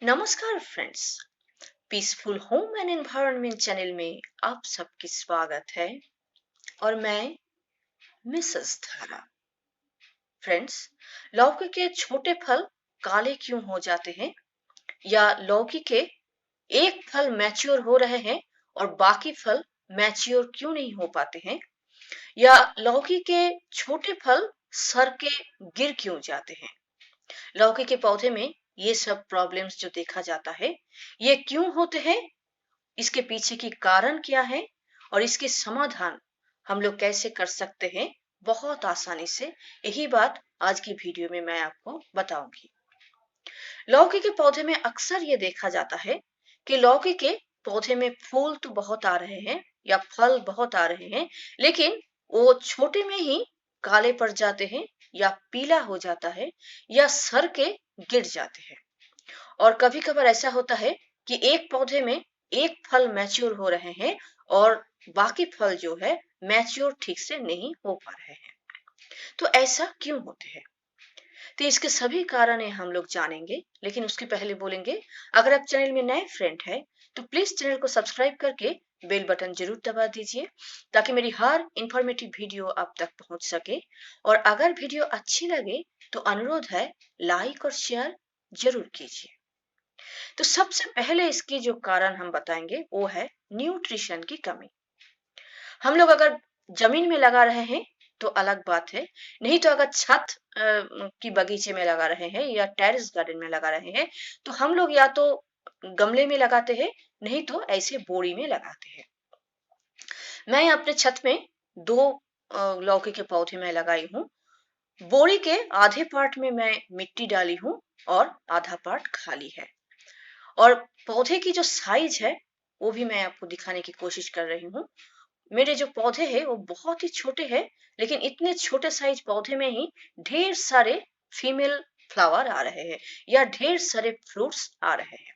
नमस्कार friends. Peaceful home and environment channel में आप सबकी स्वागत है और मैं मिसेस धारा। फ्रेंड्स, लौकी के छोटे फल काले क्यों हो जाते हैं, या लौकी के एक फल मैच्योर हो रहे हैं और बाकी फल मैच्योर क्यों नहीं हो पाते हैं, या लौकी के छोटे फल सर के गिर क्यों जाते हैं। लौकी के पौधे में ये सब प्रॉब्लम्स जो देखा जाता है, ये क्यों होते हैं, इसके पीछे की कारण क्या है और इसके समाधान हम लोग कैसे कर सकते हैं बहुत आसानी से, यही बात आज की वीडियो में मैं आपको बताऊंगी। लौकी के पौधे में अक्सर ये देखा जाता है कि लौकी के पौधे में फूल तो बहुत आ रहे हैं या फल बहुत आ रहे हैं, लेकिन वो छोटे में ही काले पड़ जाते हैं या पीला हो जाता है या सर के गिर जाते हैं। और कभी कभार ऐसा होता है कि एक पौधे में एक फल मैच्योर हो रहे हैं और बाकी फल जो है मैच्योर ठीक से नहीं हो पा रहे हैं। तो ऐसा क्यों होते हैं? तो इसके सभी कारण हम लोग जानेंगे, लेकिन उसके पहले बोलेंगे, अगर आप चैनल में नए फ्रेंड हैं तो प्लीज चैनल को सब्सक्राइब करके बेल बटन जरूर दबा दीजिए, ताकि मेरी हर इंफॉर्मेटिव वीडियो आप तक पहुंच सके। और अगर वीडियो अच्छी लगे तो अनुरोध है, लाइक और शेयर जरूर कीजिए। तो सबसे पहले इसकी जो कारण हम बताएंगे वो है न्यूट्रिशन की कमी। हम लोग अगर जमीन में लगा रहे हैं तो अलग बात है, नहीं तो अगर छत की बगीचे में लगा रहे हैं या टेरेस गार्डन में लगा रहे हैं तो हम लोग या तो गमले में लगाते हैं, नहीं तो ऐसे बोरी में लगाते हैं। मैं अपने छत में दो लौकी के पौधे में लगाई हूँ। बोरी के आधे पार्ट में मैं मिट्टी डाली हूँ और आधा पार्ट खाली है। और पौधे की जो साइज है वो भी मैं आपको दिखाने की कोशिश कर रही हूँ। मेरे जो पौधे हैं वो बहुत ही छोटे हैं, लेकिन इतने छोटे साइज पौधे में ही ढेर सारे फीमेल फ्लावर आ रहे हैं या ढेर सारे फ्रूट्स आ रहे हैं।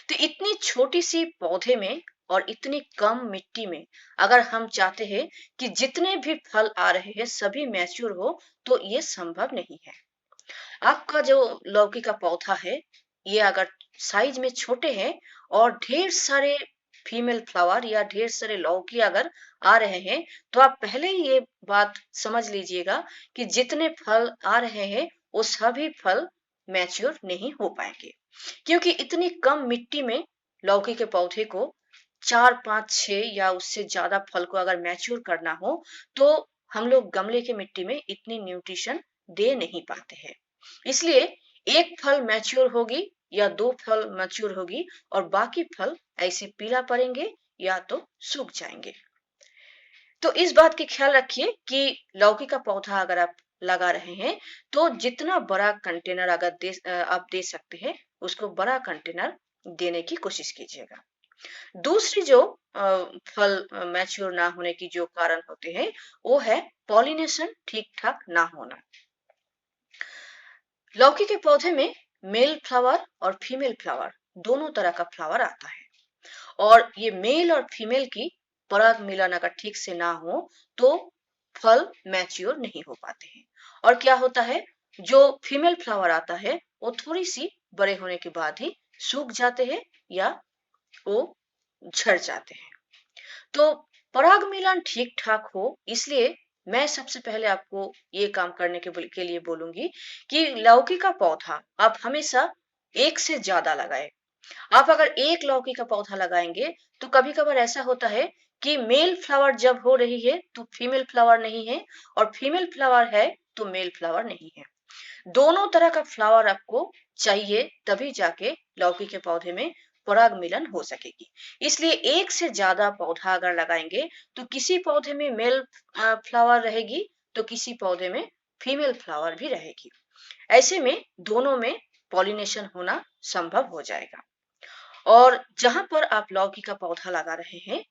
तो इतनी छोटी सी पौधे में और इतनी कम मिट्टी में अगर हम चाहते हैं कि जितने भी फल आ रहे हैं सभी मैच्योर हो, तो ये संभव नहीं है। आपका जो लौकी का पौधा है, ये अगर साइज में छोटे हैं और ढेर सारे फीमेल फ्लावर या ढेर सारे लौकी अगर आ रहे हैं, तो आप पहले ही ये बात समझ लीजिएगा कि जितने फल आ रहे हैं वो सभी फल मैच्योर नहीं हो पाएंगे, क्योंकि इतनी कम मिट्टी में लौकी के पौधे को 4 5 6 या उससे ज्यादा फल को अगर मैच्योर करना हो, तो हम लोग गमले के मिट्टी में इतनी न्यूट्रिशन दे नहीं पाते हैं। इसलिए एक फल मैच्योर होगी या दो फल मैच्योर होगी और बाकी फल ऐसे पीला पड़ेंगे या तो सूख जाएंगे। तो इस बात की ख्याल रखिए कि लौकी का पौधा अगर आप लगा रहे हैं तो जितना बड़ा कंटेनर अगर आप दे सकते हैं, उसको बड़ा कंटेनर देने की कोशिश कीजिएगा। दूसरी जो फल मैच्योर ना होने की जो कारण होते हैं वो है पॉलिनेशन ठीक ठाक ना होना। लौकी के पौधे में मेल फ्लावर और फीमेल फ्लावर दोनों तरह का फ्लावर आता है, और ये मेल और फीमेल की पराग मिलन अगर ठीक से ना हो तो फल मैच्योर नहीं हो पाते हैं। और क्या होता है, जो फीमेल फ्लावर आता है वो थोड़ी सी बड़े होने के बाद ही सूख जाते हैं या वो झड़ जाते हैं। तो पराग मिलन ठीक ठाक हो, इसलिए मैं सबसे पहले आपको ये काम करने के लिए बोलूंगी कि लौकी का पौधा आप हमेशा एक से ज्यादा लगाएं। आप अगर एक लौकी का पौधा लगाएंगे तो कभी कभार ऐसा होता है कि मेल फ्लावर जब हो रही है तो फीमेल फ्लावर नहीं है, और फीमेल फ्लावर है तो मेल फ्लावर नहीं है। दोनों तरह का फ्लावर आपको चाहिए, तभी जाके लौकी के पौधे में पराग मिलन हो सकेगी। इसलिए एक से ज्यादा पौधा अगर लगाएंगे तो किसी पौधे में मेल फ्लावर रहेगी तो किसी पौधे में फीमेल फ्लावर भी रहेगी। ऐसे में दोनों में पॉलिनेशन होना संभव हो जाएगा। और जहां पर आप लौकी का पौधा लगा रहे हैं,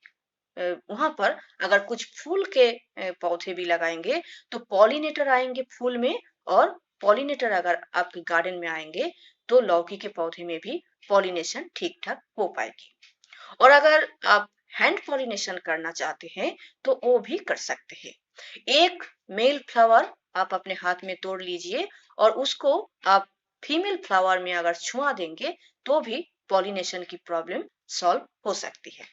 वहां पर अगर कुछ फूल के पौधे भी लगाएंगे तो पॉलिनेटर आएंगे फूल में, और पॉलिनेटर अगर आपके गार्डन में आएंगे तो लौकी के पौधे में भी पॉलिनेशन ठीक ठाक हो पाएगी। और अगर आप हैंड पॉलिनेशन करना चाहते हैं तो वो भी कर सकते हैं। एक मेल फ्लावर आप अपने हाथ में तोड़ लीजिए और उसको आप फीमेल फ्लावर में अगर छुआ देंगे तो भी पॉलिनेशन की प्रॉब्लम सॉल्व हो सकती है।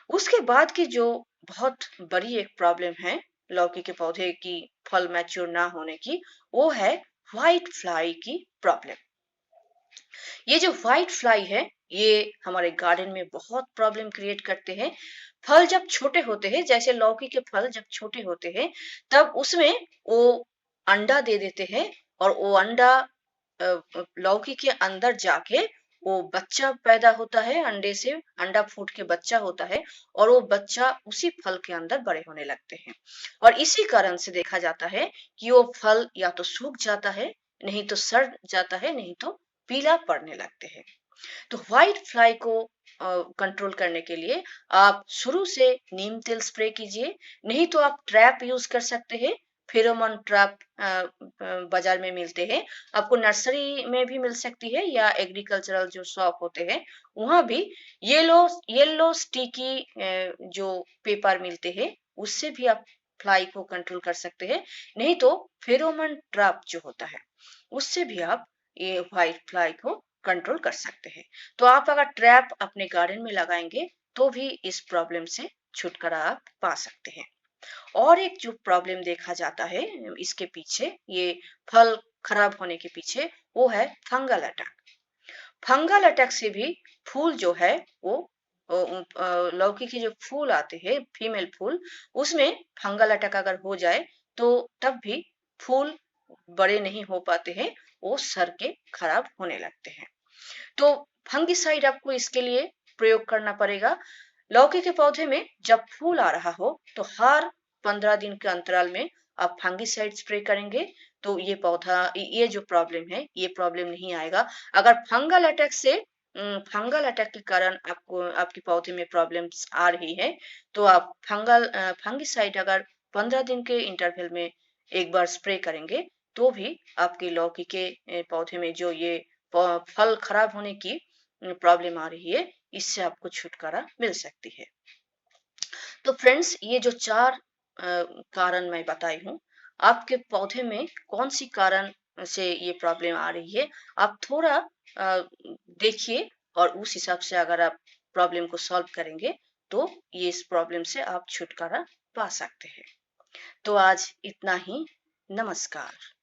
उसके बाद की जो बहुत बड़ी एक प्रॉब्लम है लौकी के पौधे की फल मैच्योर ना होने की, वो है व्हाइट फ्लाई की प्रॉब्लम। ये जो व्हाइट फ्लाई है, ये हमारे गार्डन में बहुत प्रॉब्लम क्रिएट करते हैं। फल जब छोटे होते हैं, जैसे लौकी के फल जब छोटे होते हैं, तब उसमें वो अंडा दे देते हैं और वो अंडा लौकी के अंदर जाके वो बच्चा पैदा होता है, अंडे से अंडा फूट के बच्चा होता है और वो बच्चा उसी फल के अंदर बड़े होने लगते हैं। और इसी कारण से देखा जाता है कि वो फल या तो सूख जाता है, नहीं तो सड़ जाता है, नहीं तो पीला पड़ने लगते हैं। तो व्हाइट फ्लाई को कंट्रोल करने के लिए आप शुरू से नीम तेल स्प्रे कीजिए, नहीं तो आप ट्रैप यूज कर सकते हैं। फेरोमोन ट्रैप बाजार में मिलते हैं, आपको नर्सरी में भी मिल सकती है या एग्रीकल्चरल जो शॉप होते हैं वहां भी। येलो येलो स्टिकी जो पेपर मिलते हैं उससे भी आप फ्लाई को कंट्रोल कर सकते हैं, नहीं तो फेरोमोन ट्रैप जो होता है उससे भी आप ये व्हाइट फ्लाई को कंट्रोल कर सकते हैं। तो आप अगर ट्रैप अपने गार्डन में लगाएंगे तो भी इस प्रॉब्लम से छुटकारा आप पा सकते हैं। और एक जो प्रॉब्लम देखा जाता है इसके पीछे, ये फल खराब होने के पीछे, वो है फंगल अटैक। फंगल अटैक से भी फूल जो है वो लौकी के जो फूल आते हैं फीमेल फूल, उसमें फंगल अटैक अगर हो जाए तो तब भी फूल बड़े नहीं हो पाते हैं, वो सर के खराब होने लगते हैं। तो फंगिसाइड आपको इसके लिए प्रयोग करना पड़ेगा। लौकी के पौधे में जब फूल आ रहा हो तो हर 15 दिन के अंतराल में आप फंगिसाइड स्प्रे करेंगे तो ये पौधा, ये जो प्रॉब्लम है ये प्रॉब्लम नहीं आएगा। अगर फंगल अटैक के कारण आपको आपके पौधे में प्रॉब्लम्स आ रही है तो आप फंगिसाइड अगर 15 दिन के इंटरवल में एक बार स्प्रे करेंगे तो भी आपके लौकी के पौधे में जो ये फल खराब होने की प्रॉब्लम आ रही है, इससे आपको छुटकारा मिल सकती है। तो फ्रेंड्स, ये जो 4 कारण मैं बताई हूँ, आपके पौधे में कौन सी कारण से ये प्रॉब्लम आ रही है, आप थोड़ा देखिए और उस हिसाब से अगर आप प्रॉब्लम को सॉल्व करेंगे तो ये इस प्रॉब्लम से आप छुटकारा पा सकते हैं। तो आज इतना ही। नमस्कार।